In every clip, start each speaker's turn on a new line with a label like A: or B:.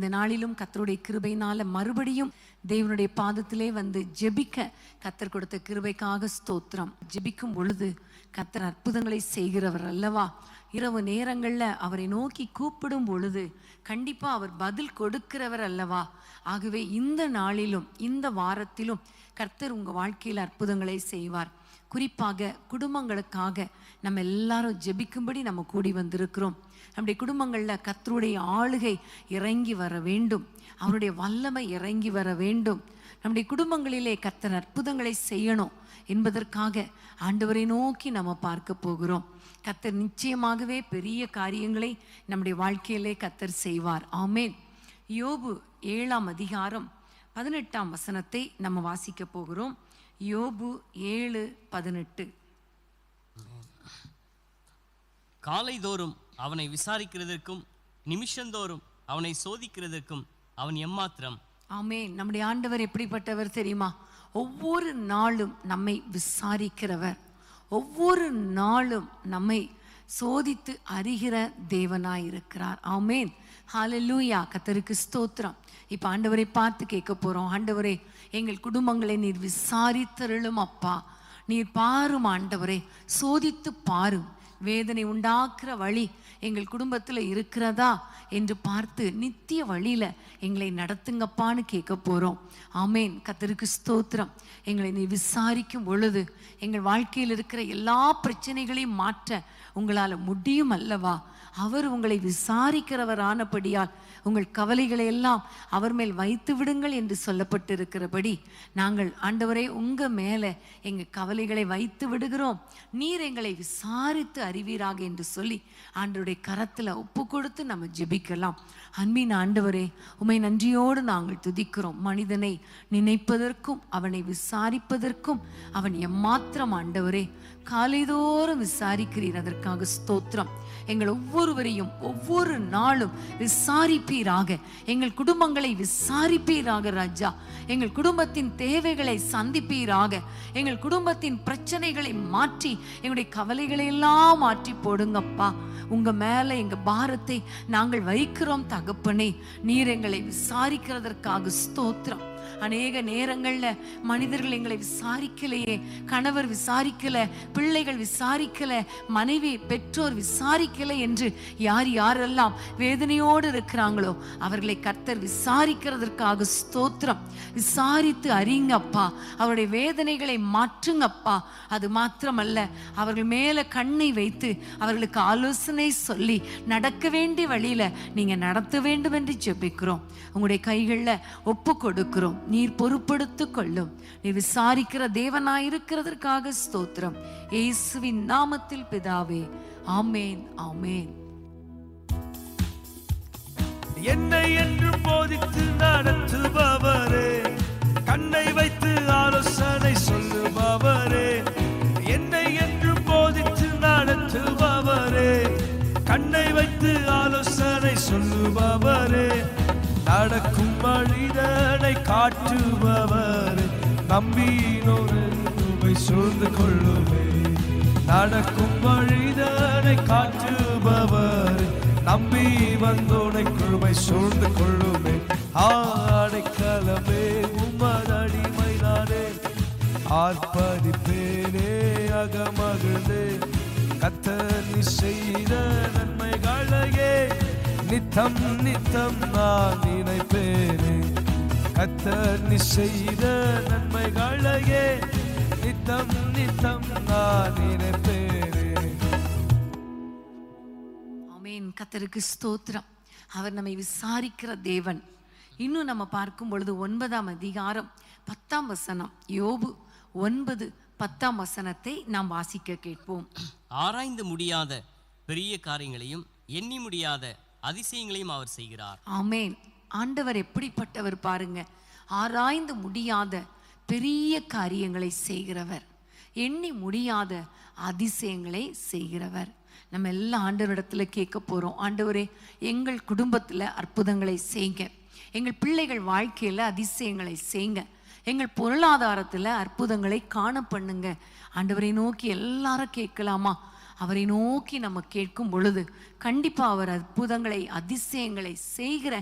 A: இந்த நாளிலும் கர்த்தருடைய கிருபையினால மறுபடியும் தேவனுடைய பாதத்திலே வந்து ஜெபிக்க கர்த்தர் கொடுத்த கிருபைக்காக ஸ்தோத்திரம். ஜெபிக்கும் பொழுது கர்த்தர் அற்புதங்களை செய்கிறவர் அல்லவா? இரவு நேரங்களில் அவரை நோக்கி கூப்பிடும் பொழுது கண்டிப்பாக அவர் பதில் கொடுக்கிறவர் அல்லவா? ஆகவே இந்த நாளிலும் இந்த வாரத்திலும் கர்த்தர் உங்கள் வாழ்க்கையில் அற்புதங்களை செய்வார். குறிப்பாக குடும்பங்களுக்காக நம்ம எல்லாரும் ஜெபிக்கும்படி நம்ம கூடி வந்திருக்கிறோம். நம்முடைய குடும்பங்களில் கர்த்தருடைய ஆளுகை இறங்கி வர வேண்டும், அவருடைய வல்லமை இறங்கி வர வேண்டும். நம்முடைய குடும்பங்களிலே கர்த்தர் அற்புதங்களை செய்யணும் என்பதற்காக ஆண்டவரை நோக்கி நம்ம பார்க்க போகிறோம். கர்த்தர் நிச்சயமாகவே பெரிய காரியங்களை நம்முடைய வாழ்க்கையிலே கர்த்தர் செய்வார். ஆமேன். யோபு 7ஆம் அதிகாரம் 18ஆம் வசனத்தை நம்ம வாசிக்க போகிறோம். யோபு 7:18.
B: காலைதோறும் அவனை விசாரிக்கிறதற்கும் நிமிஷந்தோறும் அவனை சோதிக்கிறதற்கும் அவன் எம்மாத்திரம்.
A: ஆமென். நம்முடைய ஆண்டவர் எப்படிப்பட்டவர் தெரியுமா? ஒவ்வொரு நாளும் நம்மை விசாரிக்கிறவர், ஒவ்வொரு நாளும் நம்மை சோதித்து அறிகிற தேவனாய் இருக்கிறார். ஆமென். ஹல்லேலூயா. கர்த்தருக்கு ஸ்தோத்திரம். இப்போ ஆண்டவரை பார்த்து கேட்க போகிறோம். ஆண்டவரே, எங்கள் குடும்பங்களை நீர் விசாரித்தருளும் அப்பா. நீர் பாரும் ஆண்டவரே, சோதித்து பாரும். வேதனை உண்டாக்குற வழி எங்கள் குடும்பத்தில் இருக்கிறதா என்று பார்த்து நித்திய வழியில் எங்களை நடத்துங்கப்பான்னு கேட்க போகிறோம். ஆமேன். கர்த்தருக்கு ஸ்தோத்திரம். எங்களை நீ விசாரிக்கும் பொழுது எங்கள் வாழ்க்கையில் இருக்கிற எல்லா பிரச்சனைகளையும் மாற்ற உங்களால் முடியும் அல்லவா? அவர் உங்களை விசாரிக்கிறவரானபடியால் உங்கள் கவலைகளை எல்லாம் அவர் மேல் வைத்து விடுங்கள் என்று சொல்லப்பட்டிருக்கிறபடி நாங்கள் ஆண்டவரே உங்கள் மேலே எங்கள் கவலைகளை வைத்து விடுகிறோம், நீர் எங்களை விசாரித்து அறிவீராக என்று சொல்லி ஆண்டவருடைய கரத்தில் ஒப்பு கொடுத்து நம்ம ஜெபிக்கலாம். அன்பின் ஆண்டவரே, உம்மை நன்றியோடு நாங்கள் துதிக்கிறோம். மனிதனை நினைப்பதற்கும் அவனை விசாரிப்பதற்கும் அவன் எம்மாத்திரம் ஆண்டவரே. காலைதோறும் விசாரிக்கிறீர், அதற்காக ஸ்தோத்திரம். எங்கள் ஒவ்வொருவரையும் ஒவ்வொரு நாளும் விசாரிப்பீராக. எங்கள் குடும்பங்களை விசாரிப்பீராக ராஜா. எங்கள் குடும்பத்தின் தேவைகளை சந்திப்பீராக. எங்கள் குடும்பத்தின் பிரச்சனைகளை மாற்றி எங்களுடைய கவலைகளை எல்லாம் மாற்றி போடுங்கப்பா. உங்க மேல எங்க பாரத்தை நாங்கள் வைக்கிறோம் தகப்பனே. நீர் எங்களை விசாரிக்கிறதற்காக ஸ்தோத்திரம். அநேக நேரங்கள்ல மனிதர்கள் எங்களை விசாரிக்கலையே, கணவர் விசாரிக்கல, பிள்ளைகள் விசாரிக்கல, மனைவி பெற்றோர் விசாரிக்கல என்று யார் யாரெல்லாம் வேதனையோடு இருக்கிறாங்களோ அவர்களை கர்த்தர் விசாரிக்கிறதற்காக ஸ்தோத்திரம். விசாரித்து அறிங்கப்பா, அவருடைய வேதனைகளை மாற்றுங்கப்பா. அது மாத்திரமல்ல, அவர்கள் மேல கண்ணை வைத்து அவர்களுக்கு ஆலோசனை சொல்லி நடக்க வேண்டிய வழியில நீங்க நடத்த வேண்டும் என்று ஜெபிக்கிறோம். உங்களுடைய கைகள்ல ஒப்பு கொடுக்கிறோம். நீர் பொறுப்படுத்து கொள்ளும். நீர் விசாரிக்கிற தேவனாயிருக்கிறதற்காக ஸ்தோத்திரம். இயேசுவின் நாமத்தில் பிதாவே, ஆமேன், ஆமேன்.
C: என்னை என்று போதித்து நடத்துபவரே, கண்ணை வைத்து ஆலோசனை சொல்லுபவரே. என்னை என்று போதித்து நடத்துபவரே, கண்ணை வைத்து ஆலோசனை சொல்லுபவரே. நடக்கும் வழிதனை காட்டுபவர், நம்பினோரை சூழ்ந்து கொள்ளுமே. நடக்கும் வழிதனை காட்டுபவர், நம்பி வந்தோனை கிருபை சூழ்ந்து கொள்ளுமே. அடைக்கலமே உமதடிமை நானே, ஆர்ப்பரிப்பேனே அகமகிழ்ந்தே. கர்த்தர் நீ செய்த நன்மைகளையே நித்தம் நித்தம் நான் நினைப்பேனே. கர்த்தர் நீ செய்த நன்மைகளையே நித்தம் நித்தம் நான் நினைப்பேனே.
A: ஆமென். கர்த்தருக்கு ஸ்தோத்திரம். அவர் நம்மை விசாரிக்கிற தேவன். இன்னும் நம்ம பார்க்கும் பொழுது 9ஆம் அதிகாரம் 10ஆம் வசனம், யோபு 9:10 வசனத்தை நாம் வாசிக்க கேட்போம்.
B: ஆராய்ந்து முடியாத பெரிய காரியங்களையும் எண்ணி முடியாத அதிசயங்களையும் அவர் செய்கிறார்.
A: ஆமேன். ஆண்டவர் எப்படிப்பட்டவர் பாருங்க. ஆராய்ந்து முடியாத பெரிய காரியங்களை செய்கிறவர், எண்ணி முடியாத அதிசயங்களை செய்கிறவர். நம்ம எல்லாம் ஆண்டவரிடத்துல கேட்க போறோம். ஆண்டவரே, எங்கள் குடும்பத்துல அற்புதங்களை செய்யுங்க, எங்கள் பிள்ளைகள் வாழ்க்கையில அதிசயங்களை செய்யுங்க, எங்கள் பொருளாதாரத்துல அற்புதங்களை காண பண்ணுங்க. ஆண்டவரை நோக்கி எல்லாரும் கேட்கலாமா? அவரை நோக்கி நம்ம கேட்கும் பொழுது கண்டிப்பா அவர் அற்புதங்களை அதிசயங்களை செய்கிற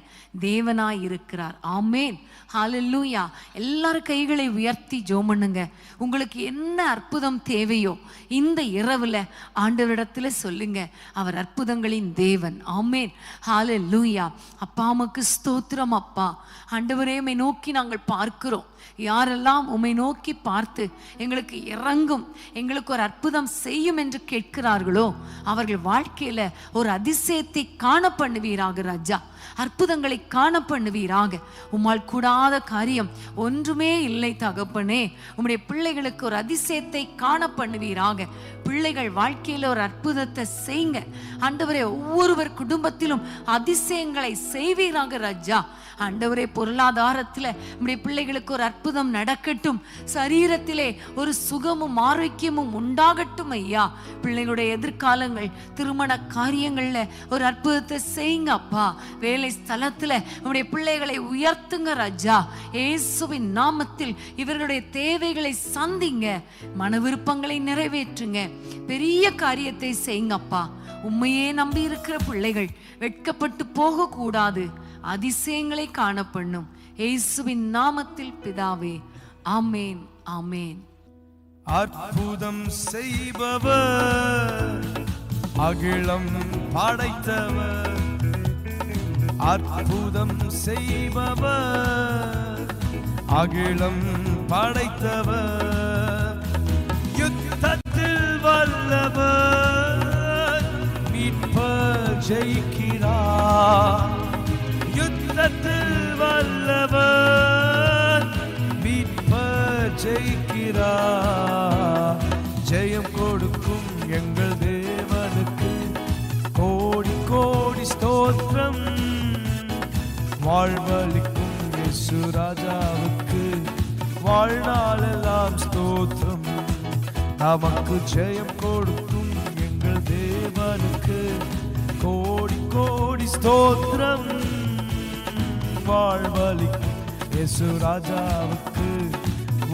A: தேவனாய் இருக்கிறார். ஆமேன், ஹல்லேலூயா. எல்லாரும் கைகளை உயர்த்தி ஜெபம் பண்ணுங்க. உங்களுக்கு என்ன அற்புதம் தேவையோ இந்த இரவுல ஆண்டவரிடத்துல சொல்லுங்க. அவர் அற்புதங்களின் தேவன். ஆமேன், ஹல்லேலூயா. அப்பா உமக்கு ஸ்தோத்திரம் அப்பா. ஆண்டவரே உம்மை நோக்கி நாங்கள் பார்க்கிறோம். யாரெல்லாம் உம்மை நோக்கி பார்த்து எங்களுக்கு இறங்கும், எங்களுக்கு ஒரு அற்புதம் செய்யும் என்று கேட்கிறார்களோ அவர்கள் வாழ்க்கையில ஒரு அதிசயத்தை காண பண்ணுவீராக ராஜா. அற்புதங்களை காண பண்ணுவீராக. உம்மால் கூடாத காரியம் ஒன்றுமே இல்லை தகப்பனே. உம்முடைய பிள்ளைகளுக்கு ஒரு அதிசயத்தை காண பண்ணுவீராக. பிள்ளைகள் வாழ்க்கையில ஒரு அற்புதத்தை செய்யுங்க ஆண்டவரே. ஒவ்வொருவர் குடும்பத்திலும் அதிசயங்களை செய்வீராக ராஜா. ஆண்டவரே, பொருளாதாரத்தில் நம்முடைய பிள்ளைகளுக்கு ஒரு அற்புதம் நடக்கட்டும். சரீரத்திலே ஒரு சுகமும் ஆரோக்கியமும் உண்டாகட்டும் ஐயா. பிள்ளைகளுடைய எதிர்காலங்கள், திருமண காரியங்கள்ல ஒரு அற்புதத்தை செய்யுங்க அப்பா. வேலை ஸ்தலத்துல நம்முடைய பிள்ளைகளை உயர்த்துங்க ராஜா. இயேசுவின் நாமத்தில் இவர்களுடைய தேவைகளை சந்திங்க, மன விருப்பங்களை நிறைவேற்றுங்க, பெரிய காரியத்தை செய்யுங்க அப்பா. உண்மையே நம்பி இருக்கிற பிள்ளைகள் வெட்கப்பட்டு போக கூடாது, அதிசயங்களை காண பண்ணும். இயேசுவின் நாமத்தில் பிதாவே, ஆமேன், ஆமேன்.
C: அற்புதம் செய்பவர், அகிலம் படைத்தவர். அற்புதம் செய்பவர், அகிலம் படைத்தவர். யுத்தத்தில் வல்லவர், மீட்பர் ஜெயிக்கிறார். யுத்தத்தில் வல்லவர், மீட்பர் ஜெயிக்கிறார். ஜெயம் கொடுக்கும் எங்கள் தேவனுக்கு கோடி கோடி ஸ்தோத்திரம். வாழ்வளிக்கும் இயேசு ராஜாவுக்கு வாழ்நாளெல்லாம் ஸ்தோத்திரம். நமக்கு ஜெயம் கொடுக்கும் எங்கள் தேவனுக்கு கோடி கோடி ஸ்தோத்திரம். வாழ்வளிக்கும் இயேசு ராஜாவுக்கு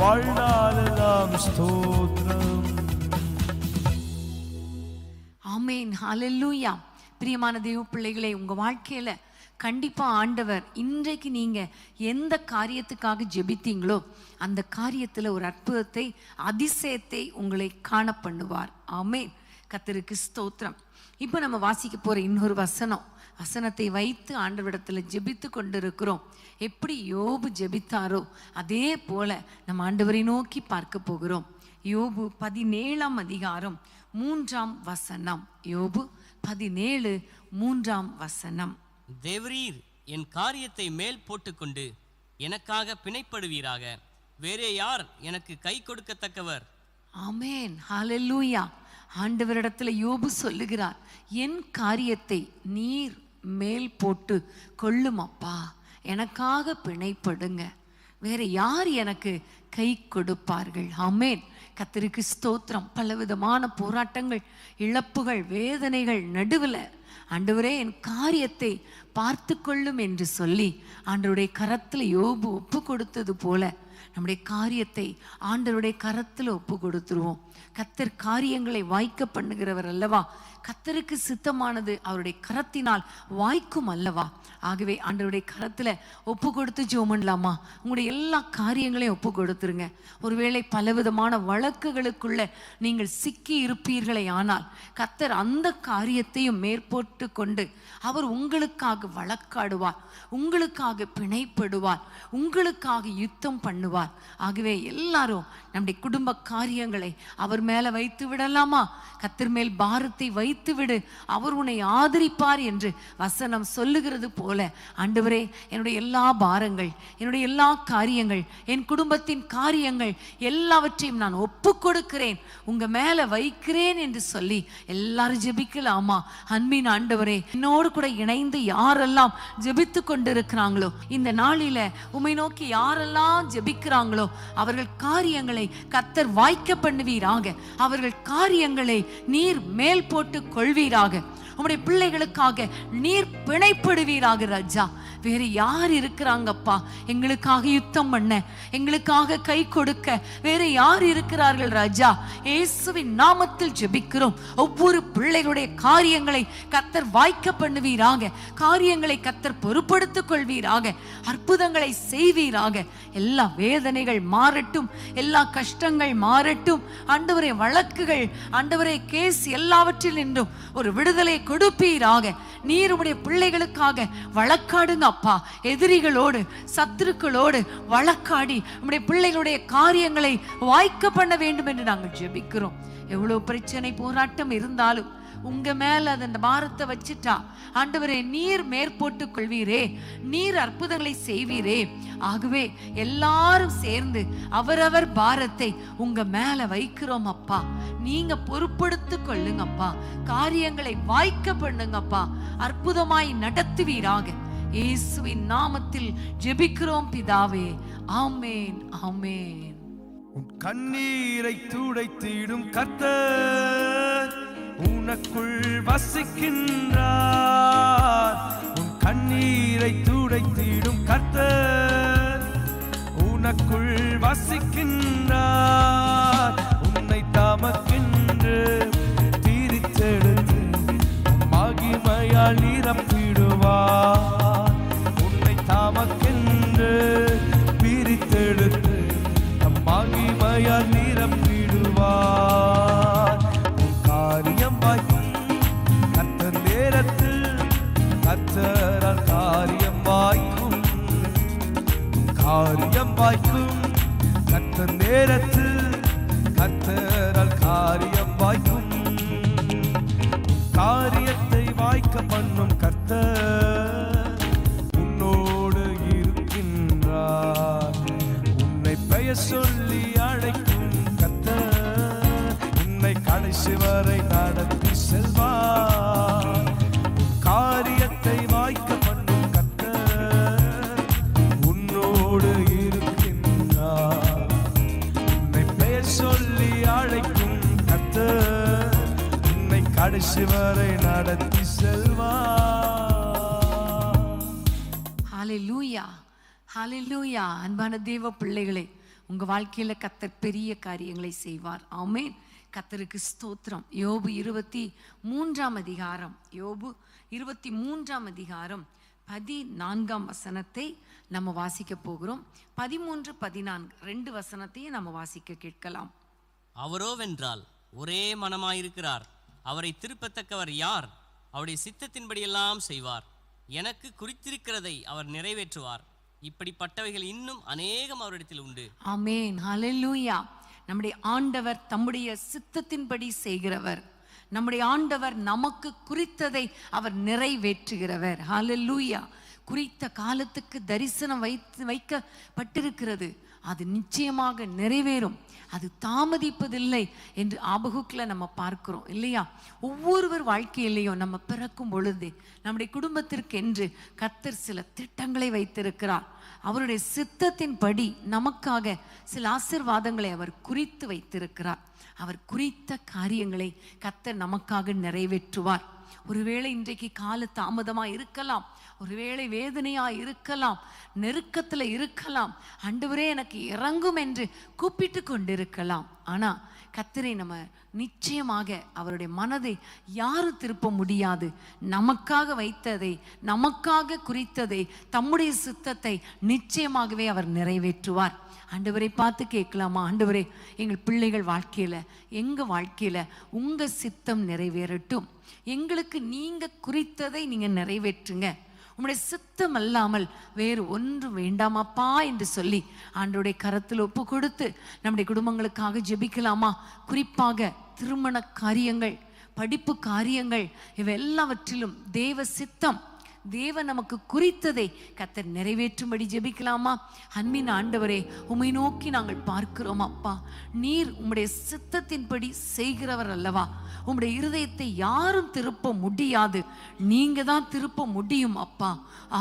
C: வாழ்நாளெல்லாம் ஸ்தோத்திரம்.
A: ஆமேன், ஹல்லேலூயா. பிரியமான தேவ பிள்ளைகளே, உங்க வாழ்க்கையில கண்டிப்பா ஆண்டவர் இன்றைக்கு நீங்க எந்த காரியத்துக்காக ஜெபித்தீங்களோ அந்த காரியத்துல ஒரு அற்புதத்தை, அதிசயத்தை உங்களை காண பண்ணுவார். ஆமேன், கர்த்தருக்கு ஸ்தோத்திரம். இப்போ நம்ம வாசிக்க போற இன்னொரு வசனத்தை வைத்து ஆண்டவரிடத்துல ஜெபித்து கொண்டிருக்கிறோம். எப்படி யோபு ஜெபித்தாரோ அதே போல நம்ம ஆண்டவரை நோக்கி பார்க்க போகிறோம். யோபு 17ஆம் அதிகாரம் 3ஆம் வசனம். யோபு 17:3ஆம் வசனம்.
B: தேவரீர் என் காரியத்தை மேல் போட்டுக்கொண்டு எனக்காக பிணைப்படுவீராக. வேறே யார் எனக்கு கை கொடுக்கத்தக்கவர்?
A: ஆமேன், ஹல்லேலூயா. ஆண்டவரிடத்துல யோபு சொல்லுகிறார், என் காரியத்தை நீர் மேல் போட்டு கொள்ளும் அப்பா, எனக்காக பிணைப்படுங்க, வேற யார் எனக்கு கை கொடுப்பார்கள்? ஆமேன், கர்த்தருக்கு ஸ்தோத்திரம். பலவிதமான போராட்டங்கள், இழப்புகள், வேதனைகள் நடுவில் ஆண்டவரே என் காரியத்தை பார்த்து கொள்ளும் என்று சொல்லி ஆண்டவருடைய கரத்தில் யோபு ஒப்பு கொடுத்தது போல நம்முடைய காரியத்தை ஆண்டவருடைய கரத்தில் ஒப்பு கொடுத்துருவோம். கர்த்தர் காரியங்களை வாய்க்க பண்ணுகிறவர் அல்லவா? கர்த்தருக்கு சித்தமானது அவருடைய கரத்தினால் வாய்க்கும் அல்லவா? ஆகவே ஆண்டவருடைய கரத்துல ஒப்பு கொடுத்து ஜெபம் பண்ணலாமா? உங்களுடைய எல்லா காரியங்களையும் ஒப்பு கொடுத்துருங்க. ஒருவேளை பலவிதமான வழக்குகளுக்குள்ள நீங்கள் சிக்கி இருப்பீர்களே, ஆனால் கர்த்தர் அந்த காரியத்தையும் மேற்போட்டு கொண்டு அவர் உங்களுக்காக வழக்காடுவார், உங்களுக்காக பிணைப்படுவார், உங்களுக்காக யுத்தம் பண்ணுவார். ஆகவே எல்லாரும் நம்முடைய குடும்ப காரியங்களை அவர் மேல வைத்து விடலாமா? கர்த்தர் மேல் பாரத்தை வைத்து விடு, அவர் உன்னை ஆதரிப்பார் என்று வசனம் சொல்லுகிறது போல ஆண்டவரே என்னுடைய எல்லா பாரங்கள், என்னுடைய எல்லா காரியங்கள், என் குடும்பத்தின் காரியங்கள் எல்லாவற்றையும் நான் ஒப்பு கொடுக்கிறேன், உங்க மேல வைக்கிறேன் என்று சொல்லி எல்லாரும் ஜெபிக்கலாமா? அன்பின் ஆண்டவரே, என்னோடு கூட இணைந்து யாரெல்லாம் ஜெபித்து கொண்டிருக்கிறாங்களோ, இந்த நாளில உம்மை நோக்கி யாரெல்லாம் ஜெபிக்கிறாங்களோ அவர்கள் காரியங்களை கர்த்தர் வாய்க்க பண்ணுவீராக. அவர்கள் காரியங்களை நீர் மேல் போட்டு கொள்வீராக. உம்முடைய பிள்ளைகளுக்காக நீர் பிணைப்படுவீராக ராஜா. வேறு யார் இருக்கிறாங்கப்பா எங்களுக்காக யுத்தம் பண்ண, எங்களுக்காக கை கொடுக்க வேறு யார் இருக்கிறார்கள் ராஜா? இயேசுவின் நாமத்தில் ஜெபிக்கிறோம். ஒவ்வொரு பிள்ளைகளுடைய காரியங்களை கர்த்தர் வாய்க்க பண்ணுவீராக, காரியங்களை கர்த்தர் பொறுப்படுத்திக் கொள்வீராக, அற்புதங்களை செய்வீராக. எல்லா வேதனைகள் மாறட்டும், எல்லா கஷ்டங்கள் மாறட்டும் ஆண்டவரே. வழக்குகள் ஆண்டவரே, கேஸ் எல்லாவற்றில் நின்றும் ஒரு விடுதலை கொடுப்பீராக. நீர் உம்முடைய பிள்ளைகளுக்காக வழக்காடுங்க அப்பா. எதிரிகளோடு சத்துருக்களோடு வழக்காடி உம்முடைய பிள்ளைகளுடைய காரியங்களை வாய்க்க பண்ண வேண்டும் என்று நாங்கள் ஜெபிக்கிறோம். எவ்வளவு பிரச்சனை போராட்டம் இருந்தாலும் உங்க மேல அந்த பாரத்தை வச்சுட்டா ஆண்டவரே, நீர் மேற்போட்டுக் கொள்வீரே, நீர் அற்புதங்களை செய்வீரே. ஆகவே எல்லாரும் சேர்ந்து அவரவர் பாரத்தை உங்க மேல வைக்கிறோம் அப்பா. நீங்க பொறுப்படுத்திக் கொள்ளுங்கப்பா, காரியங்களை வாய்க்க பண்ணுங்கப்பா, அற்புதமாய் நடத்துவீராக. இயேசுவின் நாமத்தில் ஜெபிக்கிறோம் பிதாவே, ஆமென், ஆமென்.
C: உன் கண்ணீரை துடைத்திடும் கர்த்தர் உனக்குள் வசிக்கின்றார். உன் கண்ணீரை துடைத்திடும் கர்த்தர் உனக்குள் வசிக்கின்றார். உன்னை தமக்கென்று பிரித்தெடுத்து மகிமையால் நிரப்பிடுவார். உன்னை தமக்கென்று பிரித்தெடுத்து மகிமையால் நிரப்பிடுவார். காரியம் வாய்க்கும் கர்த்தர் நேரத்தில், கர்த்தரால் காரியம் வாய்க்கும். காரியம் வாய்க்கும் கர்த்தர் நேரத்தில், கர்த்தரால் காரியம் வாய்க்கும். காரியத்தை வாய்க்க பண்ணும் கர்த்தர் உன்னோடு இருக்கின்றார். உன்னை பெயர் சொல்லி அழைக்கும் கர்த்தர் உன்னை கடைசி வரை நடத்தி செல்வார். காரியத்தை வாய்க்க பண்ணும் கர்த்தர் உன்னோடு இருக்கின்றார். உன்னை பெயர் சொல்லி அழைக்கும் கர்த்தர் உன்னை கடைசி வரை நடத்தி செல்வார்.
A: ஹல்லேலூயா, ஹல்லேலூயா. அன்பான தேவ பிள்ளைகளே, உங்க வாழ்க்கையில கர்த்தர் பெரிய காரியங்களை செய்வார். ஆமென். கர்த்தருக்கு ஸ்தோத்திரம். யோபு 23 அதிகாரம், யோபு 23 அதிகாரம் 14 வசனத்தை நம்ம வாசிக்க போகிறோம். 13, 14 2 வசனத்தையும் நம்ம வாசிக்க கேட்கலாம்.
B: அவரோவென்றால் ஒரே மனமாயிருக்கிறார், அவரை திருப்பத்தக்கவர் யார்? அவருடைய சித்தத்தின்படியெல்லாம் செய்வார். எனக்கு குறித்திருக்கிறதை அவர் நிறைவேற்றுவார். இப்படிப்பட்டவைகள் இன்னும் அநேகம் அவரிடத்தில் உண்டு.
A: ஆமென், ஹல்லேலூயா. நம்முடைய ஆண்டவர் தம்முடைய சித்தத்தின்படி செய்கிறவர். நம்முடைய ஆண்டவர் நமக்கு குறித்ததை அவர் நிறைவேற்றுகிறவர். ஹல்லேலூயா. குறித்த காலத்துக்கு தரிசனம் வைக்கப்பட்டிருக்கிறது. அது நிச்சயமாக நிறைவேறும். அது தாமதிப்பதில்லை என்று ஆபகுக்கில் நம்ம பார்க்கிறோம் இல்லையா? ஒவ்வொருவர் வாழ்க்கையிலையும் நம்ம பிறக்கும் பொழுதே நம்முடைய குடும்பத்திற்கு என்று கர்த்தர் சில திட்டங்களை வைத்திருக்கிறார். அவருடைய சித்தத்தின்படி நமக்காக சில ஆசீர்வாதங்களை அவர் குறித்து வைத்திருக்கிறார். அவர் குறித்த காரியங்களை கர்த்தர் நமக்காக நிறைவேற்றுவார். ஒருவேளை இன்றைக்கு கால தாமதமா இருக்கலாம், ஒருவேளை வேதனையா இருக்கலாம், நெருக்கத்துல இருக்கலாம், ஆண்டவரே எனக்கு இறங்கும் என்று கூப்பிட்டு கொண்டிருக்கலாம். ஆனா கர்த்தரை நம்ம நிச்சயமாக அவருடைய மனதை யாரும் திருப்ப முடியாது. நமக்காக வைத்ததை, நமக்காக குறித்ததை, தம்முடைய சித்தத்தை நிச்சயமாகவே அவர் நிறைவேற்றுவார். ஆண்டவரை பார்த்து கேட்கலாமா? ஆண்டவரே, எங்கள் பிள்ளைகள் வாழ்க்கையில, எங்க வாழ்க்கையில உங்க சித்தம் நிறைவேறட்டும். எங்களுக்கு நீங்க குறித்ததை நீங்க நிறைவேற்றுங்க. உம்முடைய சித்தம் அல்லாமல் வேறு ஒன்றும் வேண்டாமாப்பா என்று சொல்லி ஆண்டவருடைய கரத்தில் ஒப்பு கொடுத்து நம்முடைய குடும்பங்களுக்காக ஜெபிக்கலாமா? குறிப்பாக திருமண காரியங்கள், படிப்பு காரியங்கள், இவை எல்லாவற்றிலும் தேவ சித்தம், தேவன் நமக்கு குறித்ததை கர்த்தர் நிறைவேற்றும்படி ஜெபிக்கலாமா? அன்பின் ஆண்டவரே, உம்மை நோக்கி நாங்கள் பார்க்கிறோம் அப்பா. நீர் உம்முடைய சித்தத்தின்படி செய்கிறவர் அல்லவா? உம்முடைய இருதயத்தை யாரும் திருப்ப முடியாது, நீங்க தான் திருப்ப முடியும் அப்பா.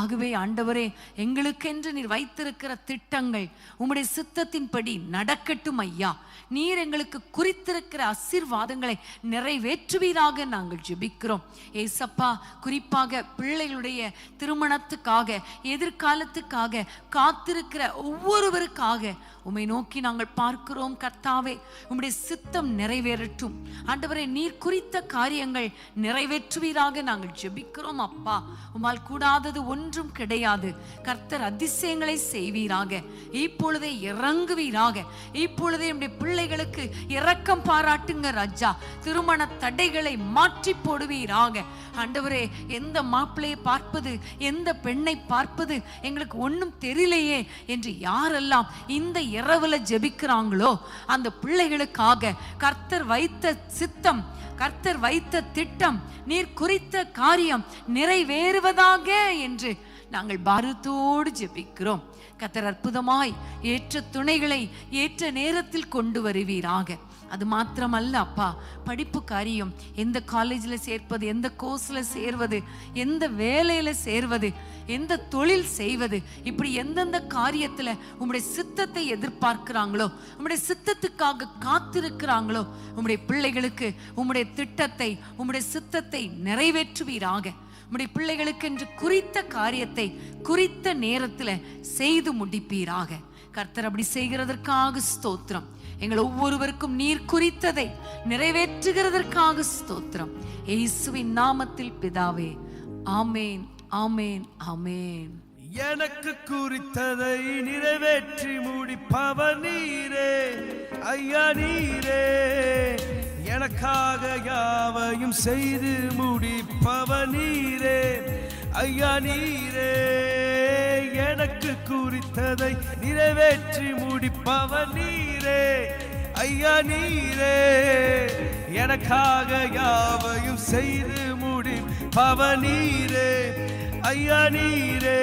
A: ஆகவே ஆண்டவரே, எங்களுக்கென்று நீர் வைத்திருக்கிற திட்டங்கள் உம்முடைய சித்தத்தின்படி நடக்கட்டும் ஐயா. நீர் எங்களுக்கு குறித்திருக்கிற ஆசீர்வாதங்களை நிறைவேற்றுவீராக நாங்கள் ஜெபிக்கிறோம் ஏசப்பா. குறிப்பாக பிள்ளைகளுடைய பிள்ளைகளுடைய திருமணத்துக்காக, எதிர்காலத்துக்காக காத்திருக்கிற ஒவ்வொருவருக்காக உம்மை நோக்கி நாங்கள் பார்க்கிறோம். கர்த்தாவே, உம்முடைய சித்தம் நிறைவேறட்டும். ஆண்டவரே, நீர் குறித்த காரியங்கள் நிறைவேற்றுவீராக நாங்கள் ஜெபிக்கிறோம். அப்பா, உம்மால் கூடாதது ஒன்றும் கிடையாது. கர்த்தர் அதிசயங்களை செய்வீராக. இப்பொழுதே இறங்குவீராக. இப்பொழுதே நம்முடைய பிள்ளைகளுக்கு இரக்கம் பாராட்டுங்க ராஜா. திருமண தடைகளை மாற்றி போடுவீராக. ஆண்டவரே, எந்த மாப்பிள்ளையை பார்ப்பது, எந்த பெண்ணை பார்ப்பது, எங்களுக்கு ஒன்றும் தெரியலையே என்று யாரெல்லாம் இந்த இரவுல ஜெபிக்கிறாங்களோ அந்த பிள்ளைகளுக்காக கர்த்தர் வைத்த சித்தம், கர்த்தர் வைத்த திட்டம், நீர் குறித்த காரியம் நிறைவேறுவதாக என்று நாங்கள் பாரத்தோடு ஜெபிக்கிறோம். கர்த்தர் அற்புதமாய் ஏற்ற துணைகளை ஏற்ற நேரத்தில் கொண்டு வருவீராக. அது மாத்திரமல்ல அப்பா, படிப்பு காரியம், எந்த காலேஜில் சேர்ப்பது, எந்த கோர்ஸில் சேர்வது, எந்த வேலையில் சேர்வது, எந்த தொழில் செய்வது, இப்படி எந்தெந்த காரியத்தில் உம்முடைய சித்தத்தை எதிர்பார்க்கிறாங்களோ, உம்முடைய சித்தத்துக்காக காத்திருக்கிறாங்களோ, உம்முடைய பிள்ளைகளுக்கு உம்முடைய திட்டத்தை, உம்முடைய சித்தத்தை நிறைவேற்றுவீராக. உம்முடைய பிள்ளைகளுக்கு என்று குறித்த காரியத்தை குறித்த நேரத்தில் செய்து முடிப்பீராக. கர்த்தர் அப்படி செய்கிறதற்காக ஸ்தோத்திரம். எங்கள் ஒவ்வொருவருக்கும் நீர் குறித்ததை நிறைவேற்றுகிறதற்காக ஸ்தோத்திரம். இயேசுவின் நாமத்தில் பிதாவே, ஆமேன், ஆமேன், ஆமேன்.
C: எனக்கு குறித்ததை நிறைவேற்றி முடிப்பவர் நீரே, ஐயா நீரே. எனக்காக யாவையும் செய்து முடிப்பவர் நீரே, ஐயா நீரே. எனக்கு குறித்ததை நிறைவேற்றி முடிப்பவர் நீரே, ஐயா நீரே. எனக்காக யாவையும் செய்து முடிப்பவர் நீரே, ஐயா நீரே.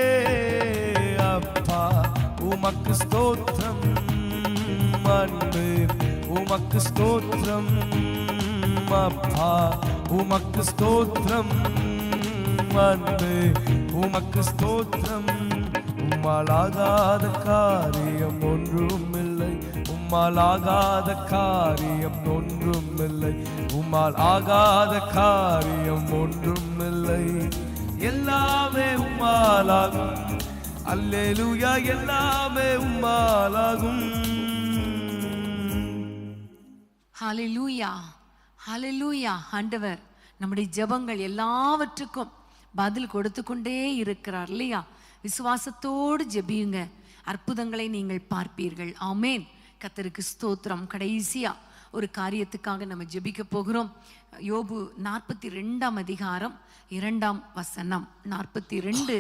C: அப்பா, உமக்கு ஸ்தோத்திரம். அன்பு, உமக்கு ஸ்தோத்திரம். அப்பா, உமக்கு ஸ்தோத்திரம். அன்பு, உமக்கு ஸ்தோத்திரம். உம்மால் ஆகாத காரியம் ஒன்றும் இல்லை. உம்மால் ஆகாத காரியம் ஒன்றும் இல்லை. உம்மால் ஆகாத காரியம் ஒன்றும் இல்லை. எல்லாமே உம்மாலாகும். அல்லேலூயா, எல்லாமே உம்மாலாகும்.
A: ஹல்லேலூயா, ஹல்லேலூயா. ஆண்டவர் நம்முடைய ஜெபங்கள் எல்லாவற்றுக்கும் பதில் கொடுத்து கொண்டே இருக்கிறார் இல்லையா? விசுவாசத்தோடு ஜெபியுங்க, அற்புதங்களை நீங்கள் பார்ப்பீர்கள். ஆமேன். கர்த்தருக்கு ஸ்தோத்திரம். கடைசியா ஒரு காரியத்துக்காக நம்ம ஜெபிக்க போகிறோம். யோபு 42 அதிகாரம் 2 வசனம், 42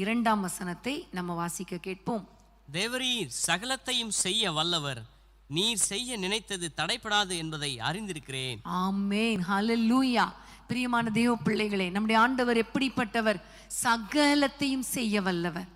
A: 2 வசனத்தை நம்ம வாசிக்க கேட்போம்.
B: தேவரீர் சகலத்தையும் செய்ய வல்லவர், நீர் செய்ய நினைத்தது தடைப்படாது என்பதை அறிந்திருக்கிறேன்.
A: ஆமேன், ஹல்லேலூயா. பிரியமான தேவ பிள்ளைகளே, நம்முடைய ஆண்டவர் எப்படிப்பட்டவர்? சகலத்தையும் செய்ய வல்லவர்.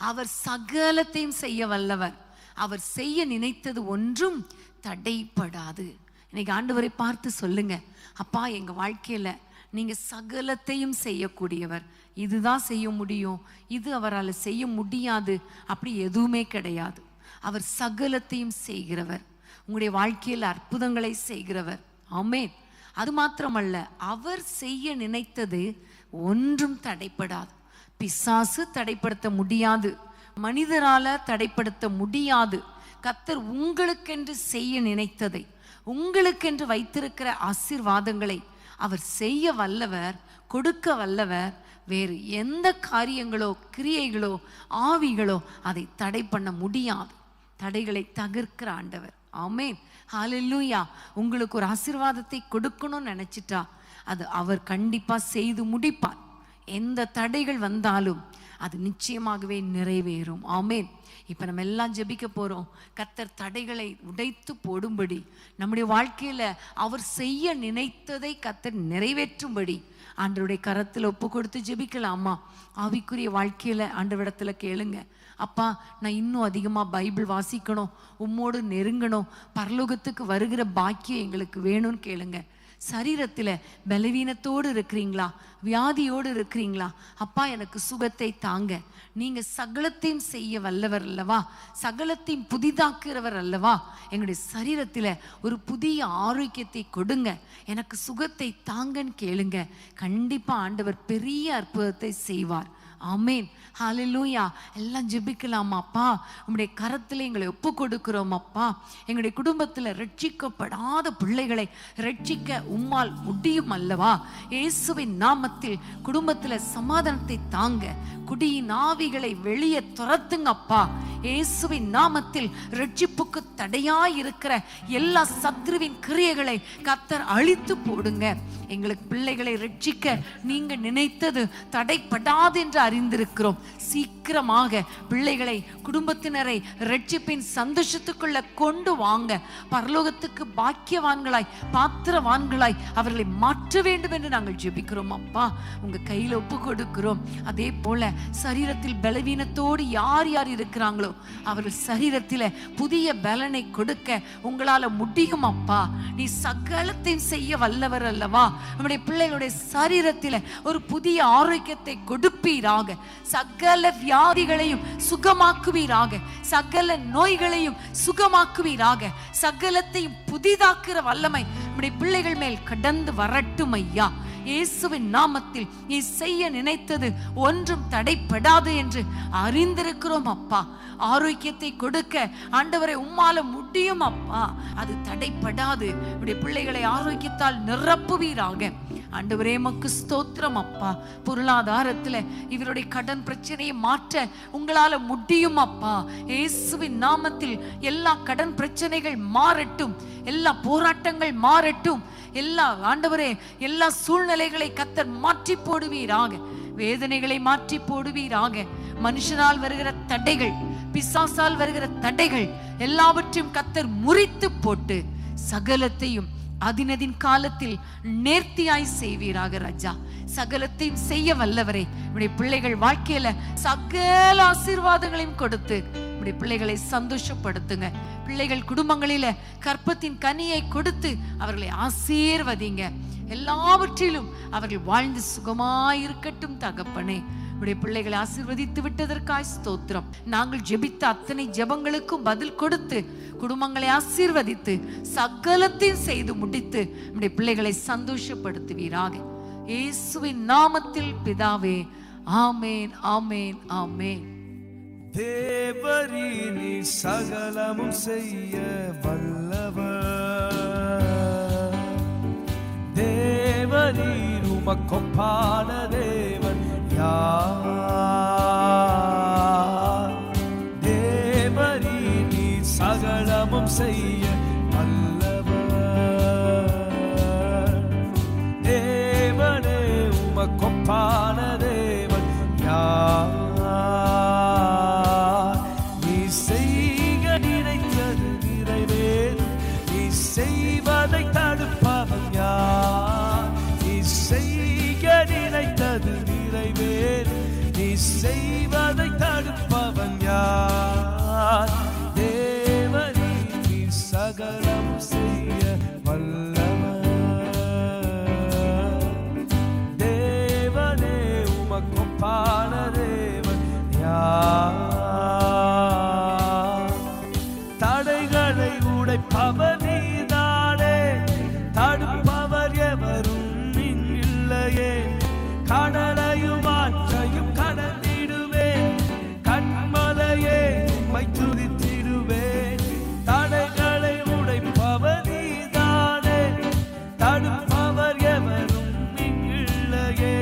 A: அவர் சகலத்தையும் செய்ய வல்லவர். அவர் செய்ய நினைத்தது ஒன்றும் தடைப்படாது. இன்னைக்கு ஆண்டவரை பார்த்து சொல்லுங்க, அப்பா, எங்க வாழ்க்கையில நீங்க சகலத்தையும் செய்யக்கூடியவர். இதுதான் செய்ய முடியும், இது அவரால் செய்ய முடியாது, அப்படி எதுவுமே கிடையாது. அவர் சகலத்தையும் செய்கிறவர். உங்களுடைய வாழ்க்கையில் அற்புதங்களை செய்கிறவர். ஆமென். அது மாத்திரமல்ல, அவர் செய்ய நினைத்தது ஒன்றும் தடைப்படாது. பிசாசு தடைப்படுத்த முடியாது, மனிதரால தடைப்படுத்த முடியாது. கர்த்தர் உங்களுக்கென்று செய்ய நினைத்ததை, உங்களுக்கென்று வைத்திருக்கிற ஆசீர்வாதங்களை அவர் செய்ய வல்லவர், கொடுக்க வல்லவர். வேறு எந்த காரியங்களோ கிரியைகளோ ஆவிகளோ அதை தடை பண்ண முடியாது. தடைகளை தகர்க்கிற ஆண்டவர். ஆமென், ஹல்லேலூயா. உங்களுக்கு ஒரு ஆசீர்வாதத்தை கொடுக்கணும்னு நினைச்சிட்டா அது அவர் கண்டிப்பா செய்து முடிப்பார். எந்த தடைகள் வந்தாலும் அது நிச்சயமாகவே நிறைவேறும். ஆமென். இப்போ நம்ம எல்லாம் ஜெபிக்க போறோம். கர்த்தர் தடைகளை உடைத்து போடும்படி, நம்முடைய வாழ்க்கையில அவர் செய்ய நினைத்ததை கர்த்தர் நிறைவேற்றும்படி ஆண்டவருடைய கரத்தில் ஒப்பு கொடுத்து ஜெபிக்கலாமா? ஆவிக்குரிய வாழ்க்கையில ஆண்டவரிடத்துல கேளுங்க, அப்பா, நான் இன்னும் அதிகமாக பைபிள் வாசிக்கணும், உம்மோடு நெருங்கணும், பரலோகத்துக்கு வருகிற பாக்கியம் எங்களுக்கு வேணும்னு கேளுங்க. சரீரத்தில் பலவீனத்தோடு இருக்கிறீங்களா, வியாதியோடு இருக்கிறீங்களா? அப்பா எனக்கு சுகத்தை தாங்க. நீங்க சகலத்தையும் செய்ய வல்லவர் அல்லவா, சகலத்தையும் புதிதாக்குறவர் அல்லவா. எங்களுடைய சரீரத்தில் ஒரு புதிய ஆரோக்கியத்தை கொடுங்க, எனக்கு சுகத்தை தாங்கன்னு கேளுங்க. கண்டிப்பா ஆண்டவர் பெரிய அற்புதத்தை செய்வார். ஆமேன், ஹல்லேலூயா. எல்லாம் ஜெபிக்கலாமா? அப்பா உம்முடைய கரத்தில் எங்களை ஒப்பு கொடுக்கிறோம் அப்பா. எங்களுடைய குடும்பத்தில் ரட்சிக்கப்படாத பிள்ளைகளை ரட்சிக்க உம்மால் முடியும் அல்லவா? இயேசுவின் நாமத்தில் குடும்பத்தில் சமாதானத்தை தாங்க, குடியின் ஆவிகளை வெளியே துரத்துங்க அப்பா. இயேசுவின் நாமத்தில் ரட்சிப்புக்கு தடையாய் இருக்கிற எல்லா சத்ருவின் கிரியைகளை கர்த்தர் அழித்து போடுங்க. எங்களுக்கு பிள்ளைகளை ரட்சிக்க நீங்க நினைத்தது தடைப்படாது என்று அறிந்திருக்கிறோம். சீக்கிரமாக பிள்ளைகளை, குடும்பத்தினரை ரட்சிப்பின் சந்தோஷத்துக்குள்ள கொண்டு வாங்க. பரலோகத்துக்கு பாக்கியவான்களாய், பாத்திரவான்களாய் அவர்களை மாற்ற வேண்டும் என்று நாங்கள் ஜெபிக்கிறோம் அப்பா. உங்க கையில ஒப்பு கொடுக்கிறோம். அதே போல சரீரத்தில் பலவீனத்தோடு யார் யார் இருக்கிறாங்களோ அவர்கள் சரீரத்தில் புதிய பலனை கொடுக்க உங்களால முடியும் அப்பா. நீ சகலத்தையும் செய்ய வல்லவர் அல்லவா. நம்முடைய பிள்ளைகளுடைய சரீரத்தில் ஒரு புதிய ஆரோக்கியத்தை கொடுப்பீராக. சகல வியாதிகளையும் சுகமாக்குவீராக, சகல நோய்களையும் சுகமாக்குவீராக. சகலத்தையும் புதிதாக்குற வல்லமை நம்முடைய பிள்ளைகள் மேல் கடந்து வரட்டும் ஐயா. இயேசுவின் நாமத்தில் நீ செய்ய நினைத்தது ஒன்றும் தடைப்படாது என்று அறிந்திருக்கிறோம் அப்பா. ஆரோக்கியத்தை கொடுக்க ஆண்டவரை உம்மால முடியும் அப்பா. அது தடைப்படாது. உடைய பிள்ளைகளை ஆரோக்கியத்தால் நிரப்புவீராக. ஆண்டவரே உமக்கு ஸ்தோத்திரம் அப்பா. பொருளாதாரத்துல இவருடைய கடன் பிரச்சனையை மாற்ற உங்களால முடியும் அப்பா. இயேசுவின் நாமத்தில் எல்லா கடன் பிரச்சனைகள் மாறட்டும், எல்லா போராட்டங்கள் மாறட்டும். எல்லா ஆண்டவரே எல்லா சூழ்நிலைகளை கர்த்தர் மாற்றி போடுவீராக. வேதனைகளை மாற்றி போடுவீராக. மனுஷனால் வருகிற தடைகள், பிசாசால் வருகிற தடைகள் எல்லாவற்றையும் கர்த்தர் முறித்து போட்டு சகலத்தையும் அதினதின் காலத்தில் நேர்த்தியாய் செய்வீராக ராஜா. சகலத்தையும் செய்ய வல்லவரே, நம்முடைய பிள்ளைகள் வாழ்க்கையில சகல ஆசீர்வாதங்களையும் கொடுத்து நம்முடைய பிள்ளைகளை சந்தோஷப்படுத்துங்க. பிள்ளைகள் குடும்பங்களில கற்பத்தின் கனியை கொடுத்து அவர்களை ஆசீர்வதிங்க. எல்லாவற்றிலும் அவர்கள் வாழ்ந்து சுகமாயிருக்கட்டும் தகப்பனே. உடைய பிள்ளைகளை ஆசீர்வதித்து விட்டதற்காய் ஸ்தோத்திரம். நாங்கள் ஜெபித்த அத்தனை ஜெபங்களுக்கும் பதில் கொடுத்து குடும்பங்களை ஆசீர்வதித்து சகலத்தையும் செய்து முடித்து நம்முடைய பிள்ளைகளை சந்தோஷப்படுத்துவீராக. இயேசுவின் நாமத்தில் பிதாவே, ஆமேன், ஆமேன், ஆமேன்.
C: தேவரீனி சகலமும் செய்ய வல்லவர், தேவரீர் உமக்கொப்பான தேவன் யார்? தேவரீனி சகலமும் செய்ய வல்லவர், தேவனே உமக்கொப்பான தேவன் யார்? செய்வதை தடுப்பவன் யார்? நீ செய்ய நினைத்தது நிறைவேறு. நீ செய்வதை தடுப்பவன் யார்? தேவனே நீ சகலம் செய்ய வல்லவர், தேவனே உமக்கொப்பான தேவன் யார்? தடைகளை உடைப்பவர் நீதானே, தடுப்பவர் எவரும் இல்லையே. கடலையும் ஆற்றையும் கடந்திடுவேன், கண்மலையே உம்மை துதித்திடுவேன். தடைகளை உடைப்பவர் நீதானே, தடுப்பவர் எவரும் இல்லையே.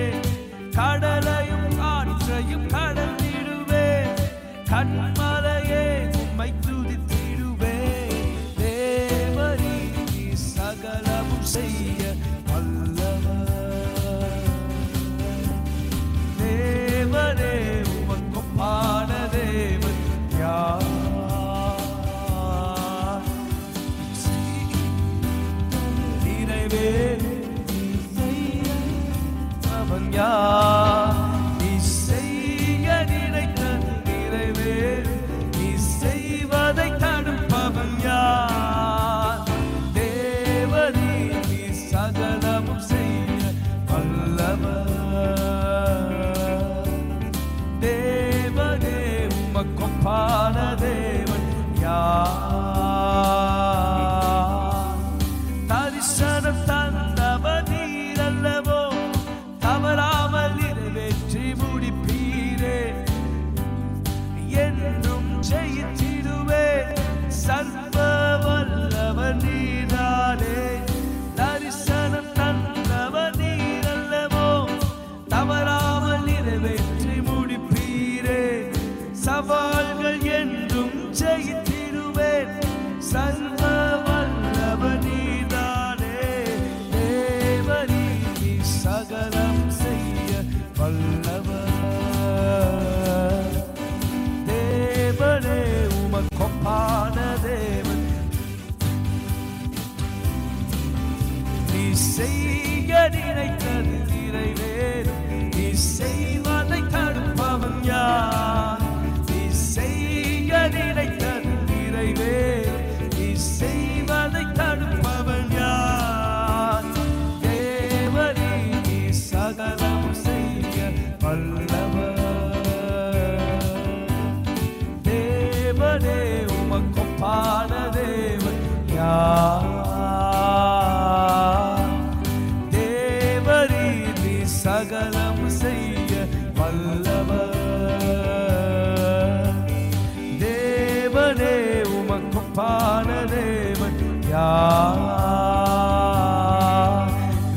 C: கடலையும் ஆற்றையும் கடந்திடுவேன், கண்மலையே உம்மை துதித்திடுவேன். தேவரீ சகலமும் செய்ய வல்லவர், தேவனே உமக்கொப்பான தேவன் யார்? நிறைவேறு அவன் யார்? நீ செய்ய நினைத்தது நிறைவேறு. நீ செய்வதை தடுப்பவன் யார்? தேவனே நீ சகலமும் செய்ய வல்லவர். தேவனே உமக்கொப்பான தேவன் யார்? தரிசனம் தந்தவர் நீர் அல்லவோ, தவறாமல் நிறைவேற்றி முடிப்பீரே. என்றும் ஜெயித்திடுவே, சர்வ வல்லவர் நீரானே. தரிசனம் தந்தவர் நீர் அல்லவோ, தவறாமல் நிறைவேற்றி முடிப்பீரே. சவால்கள் என்றும் ஜெயித்திடுவேன், சர்வ வல்லவர் நீரானே. தேவனே சகலம் செய்ய வல்லவர். தேவனே உமக்கொப்பான தேவன். நீ செய்ய நினைத்தது நிறைவேறும், நீ செய்வதை தடுப்பவன் யார்? நீ செய்ய நினைத்தது நிறைவேறும், நீ செய்வதை தடுப்பவன் யார்? தேவனே நீ சகலம் செய்ய வல்லவர். தேவனே உமக்கொப்பான தேவன் யார்? தேவனே நீ சகலம் செய்ய வல்லவர். தேவனே உமக்கொப்பான தேவன் யார்?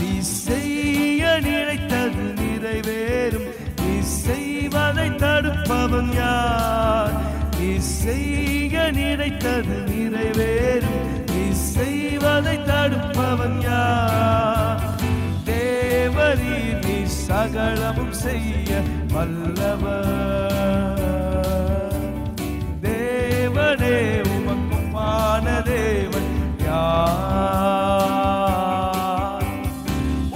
C: நீ செய்ய நினைத்தது நிறைவேறும், நீ செய்வதை தடுப்பவன் யார்? நீ செய்ய நினைத்தது நிறைவேறும், நீ செய்வதை தடுப்பவன் யார்? தேவரீ நீ சகலமும் செய்ய வல்லவர். தேவனே உமக்கொப்பான தேவன் யார்?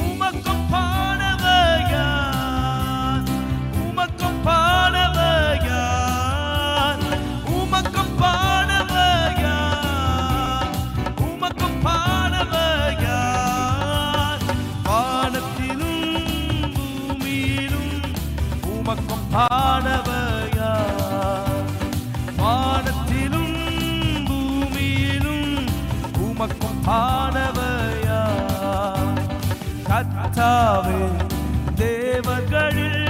C: உமக்கொப்பானவர் யார்? உமக்கொப்பானவர் யார்? உமக்கொப்பானவர் யார்? உமக்கொப்பானவர் யார்? வானத்திலும் பூமியிலும் உமக்கொப்பானவர் யார்? வானத்திலும் பூமியிலும் உமக்கொப்பானவர் யார்? கர்த்தாவே தேவர்களில்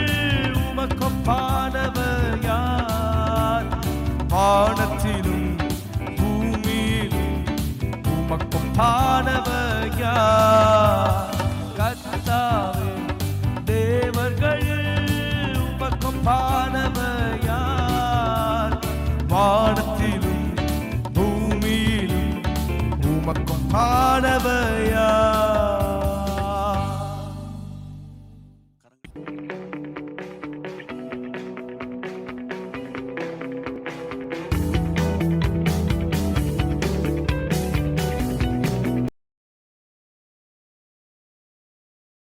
C: உமக்கொப்பானவர் யார்? வானத்திலும் பூமியிலும் உமக்கொப்பானவர் யார்?